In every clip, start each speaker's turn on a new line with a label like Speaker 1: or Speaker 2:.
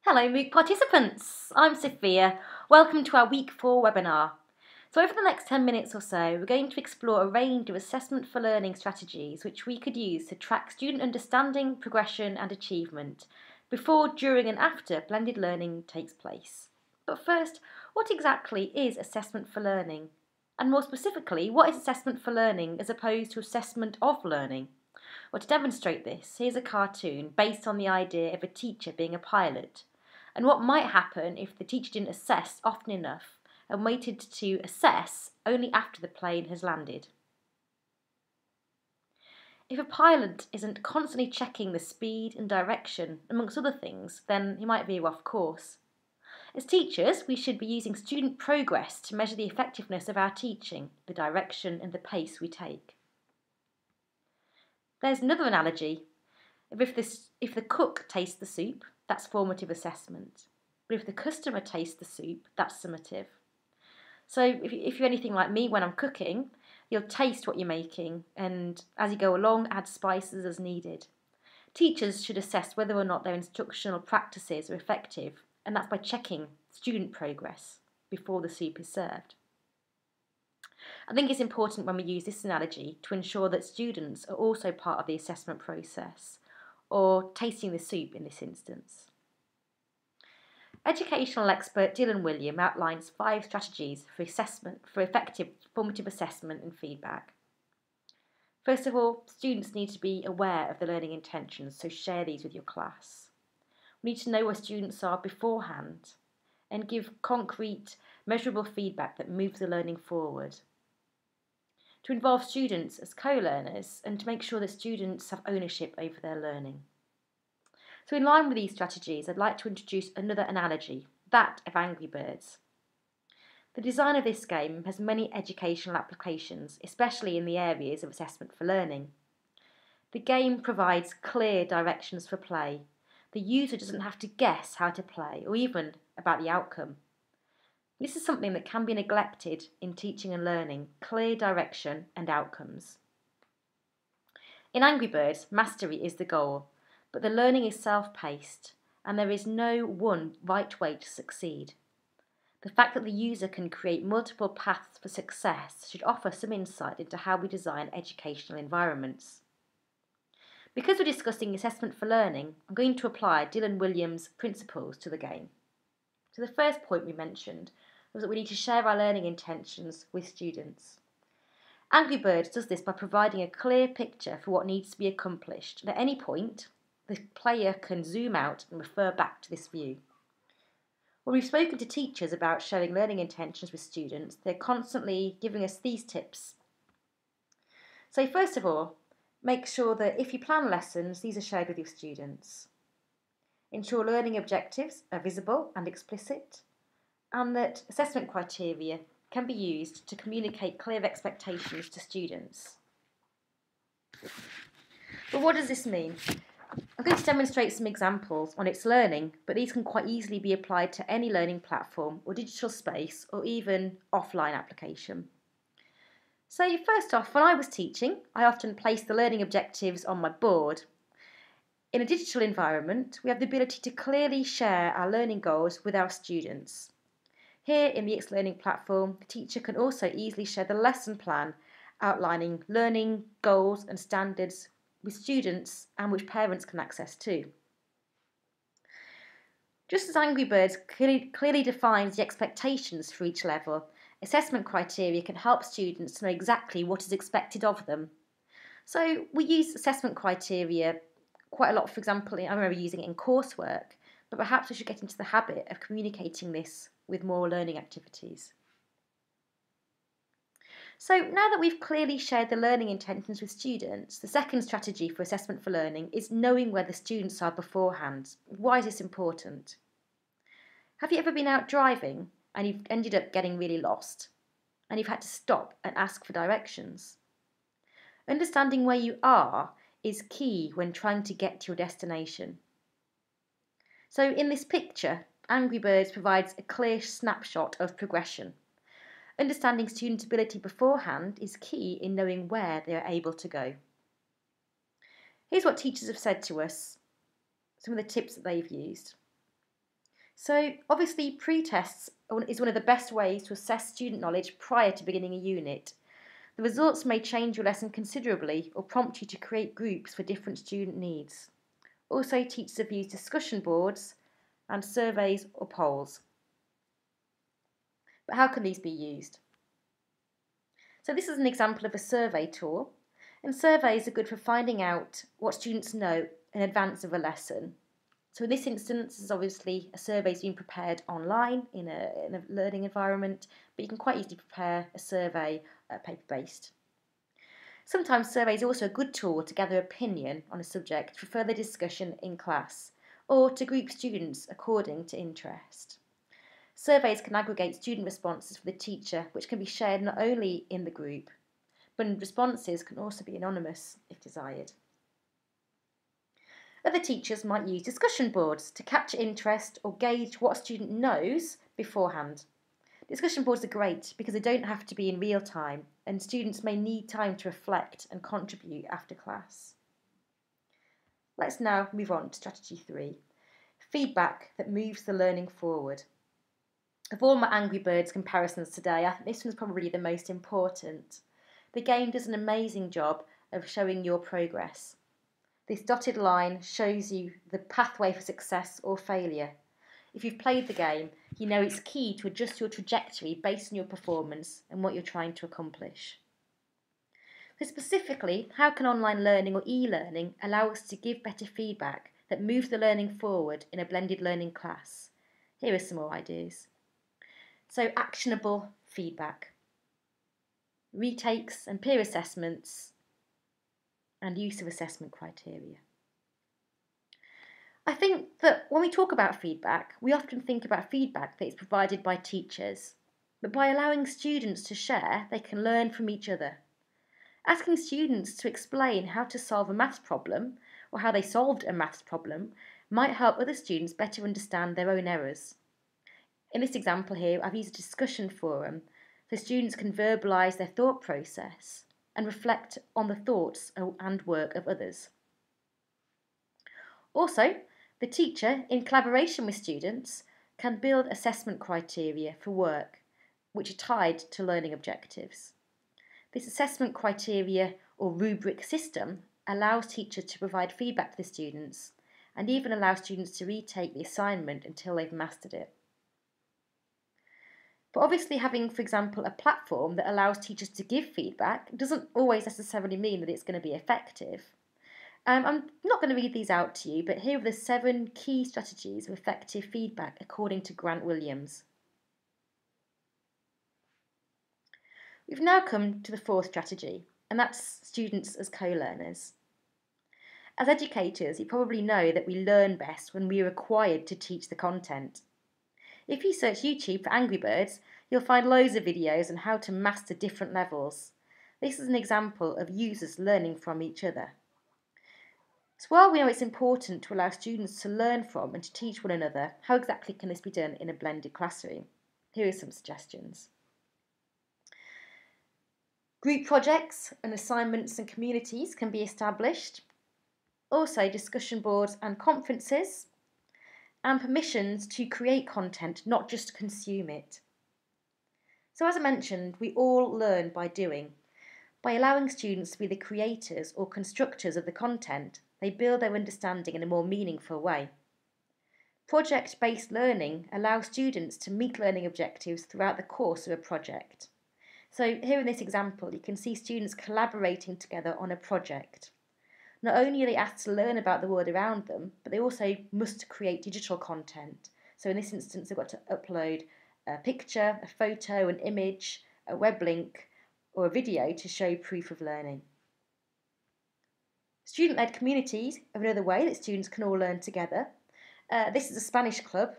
Speaker 1: Hello MOOC participants, I'm Sophia. Welcome to our Week 4 webinar. So over the next 10 minutes or so, we're going to explore a range of assessment for learning strategies which we could use to track student understanding, progression and achievement before, during and after blended learning takes place. But first, what exactly is assessment for learning? And more specifically, what is assessment for learning as opposed to assessment of learning? Well, to demonstrate this, here's a cartoon based on the idea of a teacher being a pilot, and what might happen if the teacher didn't assess often enough and waited to assess only after the plane has landed. If a pilot isn't constantly checking the speed and direction, amongst other things, then he might veer off course. As teachers, we should be using student progress to measure the effectiveness of our teaching, the direction and the pace we take. There's another analogy. If the cook tastes the soup, that's formative assessment. But if the customer tastes the soup, that's summative. So if you're anything like me when I'm cooking, you'll taste what you're making and as you go along, add spices as needed. Teachers should assess whether or not their instructional practices are effective, and that's by checking student progress before the soup is served. I think it's important when we use this analogy to ensure that students are also part of the assessment process, or tasting the soup in this instance. Educational expert Dylan William outlines 5 strategies for effective formative assessment and feedback. First of all, students need to be aware of the learning intentions, so share these with your class. We need to know where students are beforehand and give concrete, measurable feedback that moves the learning forward. To involve students as co-learners and to make sure that students have ownership over their learning. So in line with these strategies, I'd like to introduce another analogy, that of Angry Birds. The design of this game has many educational applications, especially in the areas of assessment for learning. The game provides clear directions for play. The user doesn't have to guess how to play or even about the outcome. This is something that can be neglected in teaching and learning, clear direction and outcomes. In Angry Birds, mastery is the goal, but the learning is self-paced and there is no one right way to succeed. The fact that the user can create multiple paths for success should offer some insight into how we design educational environments. Because we're discussing assessment for learning, I'm going to apply Dylan Williams' principles to the game. So the first point we mentioned was that we need to share our learning intentions with students. Angry Birds does this by providing a clear picture for what needs to be accomplished. And at any point, the player can zoom out and refer back to this view. When we've spoken to teachers about sharing learning intentions with students, they're constantly giving us these tips. So first of all, make sure that if you plan lessons, these are shared with your students. Ensure learning objectives are visible and explicit, and that assessment criteria can be used to communicate clear expectations to students. But what does this mean? I'm going to demonstrate some examples on its learning, but these can quite easily be applied to any learning platform or digital space or even offline application. So first off, when I was teaching, I often placed the learning objectives on my board. In a digital environment, we have the ability to clearly share our learning goals with our students. Here in the X Learning platform, the teacher can also easily share the lesson plan outlining learning goals and standards with students and which parents can access too. Just as Angry Birds clearly defines the expectations for each level, assessment criteria can help students to know exactly what is expected of them. So we use assessment criteria quite a lot, for example, I remember using it in coursework, but perhaps we should get into the habit of communicating this with more learning activities. So now that we've clearly shared the learning intentions with students, the second strategy for assessment for learning is knowing where the students are beforehand. Why is this important? Have you ever been out driving and you've ended up getting really lost and you've had to stop and ask for directions? Understanding where you are is key when trying to get to your destination. So in this picture, Angry Birds provides a clear snapshot of progression. Understanding students' ability beforehand is key in knowing where they are able to go. Here's what teachers have said to us, some of the tips that they've used. So obviously pre-tests is one of the best ways to assess student knowledge prior to beginning a unit. The results may change your lesson considerably or prompt you to create groups for different student needs. Also, teachers have used discussion boards and surveys or polls. But how can these be used? So this is an example of a survey tool, and surveys are good for finding out what students know in advance of a lesson. So in this instance, this is obviously a survey being prepared online in a learning environment, but you can quite easily prepare a survey paper-based. Sometimes surveys are also a good tool to gather opinion on a subject for further discussion in class, or to group students according to interest. Surveys can aggregate student responses for the teacher, which can be shared not only in the group, but responses can also be anonymous if desired. Other teachers might use discussion boards to capture interest or gauge what a student knows beforehand. Discussion boards are great because they don't have to be in real time, and students may need time to reflect and contribute after class. Let's now move on to strategy 3, feedback that moves the learning forward. Of all my Angry Birds comparisons today, I think this one's probably the most important. The game does an amazing job of showing your progress. This dotted line shows you the pathway for success or failure. If you've played the game, you know it's key to adjust your trajectory based on your performance and what you're trying to accomplish. So specifically, how can online learning or e-learning allow us to give better feedback that moves the learning forward in a blended learning class? Here are some more ideas. So actionable feedback, retakes and peer assessments, and use of assessment criteria. I think that when we talk about feedback, we often think about feedback that is provided by teachers, but by allowing students to share, they can learn from each other. Asking students to explain how to solve a maths problem or how they solved a maths problem might help other students better understand their own errors. In this example here, I've used a discussion forum so students can verbalise their thought process and reflect on the thoughts and work of others. Also, the teacher, in collaboration with students, can build assessment criteria for work which are tied to learning objectives. This assessment criteria or rubric system allows teachers to provide feedback to the students and even allows students to retake the assignment until they've mastered it. But obviously having, for example, a platform that allows teachers to give feedback doesn't always necessarily mean that it's going to be effective. I'm not going to read these out to you, but here are the 7 key strategies of effective feedback according to Grant Williams. We've now come to the 4th strategy, and that's students as co-learners. As educators, you probably know that we learn best when we are required to teach the content. If you search YouTube for Angry Birds, you'll find loads of videos on how to master different levels. This is an example of users learning from each other. So while we know it's important to allow students to learn from and to teach one another, how exactly can this be done in a blended classroom? Here are some suggestions. Group projects and assignments and communities can be established. Also discussion boards and conferences, and permissions to create content, not just consume it. So as I mentioned, we all learn by doing. By allowing students to be the creators or constructors of the content, they build their understanding in a more meaningful way. Project-based learning allows students to meet learning objectives throughout the course of a project. So here in this example, you can see students collaborating together on a project. Not only are they asked to learn about the world around them, but they also must create digital content. So in this instance, they've got to upload a picture, a photo, an image, a web link, or a video to show proof of learning. Student-led communities are another way that students can all learn together. This is a Spanish club,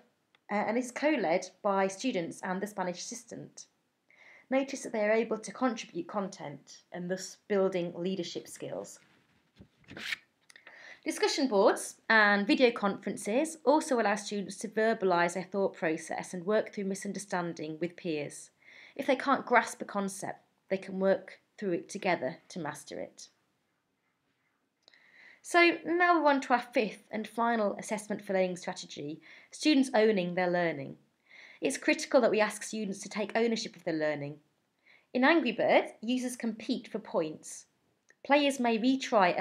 Speaker 1: and is co-led by students and the Spanish assistant. Notice that they are able to contribute content and thus building leadership skills. Discussion boards and video conferences also allow students to verbalise their thought process and work through misunderstanding with peers. If they can't grasp a concept, they can work through it together to master it. So now we're on to our fifth and final assessment for learning strategy, students owning their learning. It's critical that we ask students to take ownership of their learning. In Angry Birds, users compete for points. Players may retry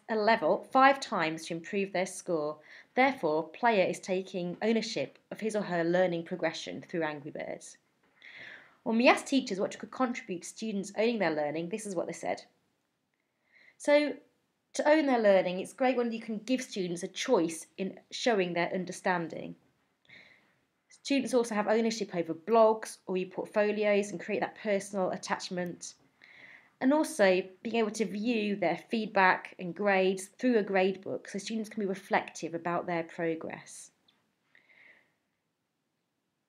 Speaker 1: a level 5 times to improve their score. Therefore, player is taking ownership of his or her learning progression through Angry Birds. When we asked teachers what could contribute to students owning their learning, this is what they said. So, to own their learning, it's great when you can give students a choice in showing their understanding. Students also have ownership over blogs or e-portfolios and create that personal attachment. And also being able to view their feedback and grades through a gradebook so students can be reflective about their progress.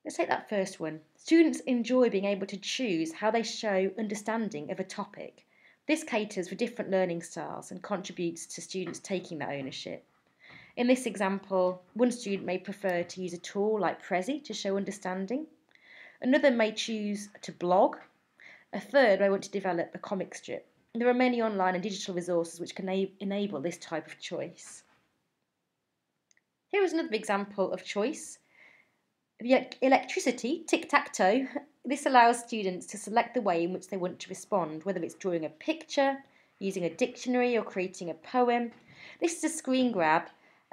Speaker 1: Let's take that first one. Students enjoy being able to choose how they show understanding of a topic. This caters for different learning styles and contributes to students taking that ownership. In this example, one student may prefer to use a tool like Prezi to show understanding. Another may choose to blog. A third may want to develop a comic strip. And there are many online and digital resources which can enable this type of choice. Here is another example of choice. Electricity, tic-tac-toe. This allows students to select the way in which they want to respond, whether it's drawing a picture, using a dictionary or creating a poem. This is a screen grab.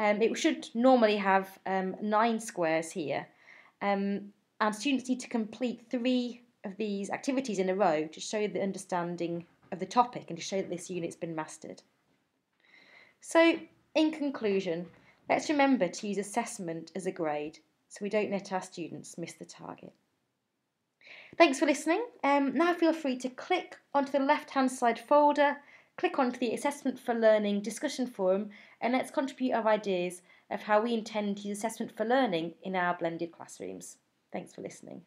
Speaker 1: It should normally have 9 squares here. And students need to complete 3 of these activities in a row to show the understanding of the topic and to show that this unit's been mastered. So, in conclusion, let's remember to use assessment as a grade so we don't let our students miss the target. Thanks for listening. Now feel free to click onto the left-hand side folder, click onto the Assessment for Learning discussion forum, and let's contribute our ideas of how we intend to use assessment for learning in our blended classrooms. Thanks for listening.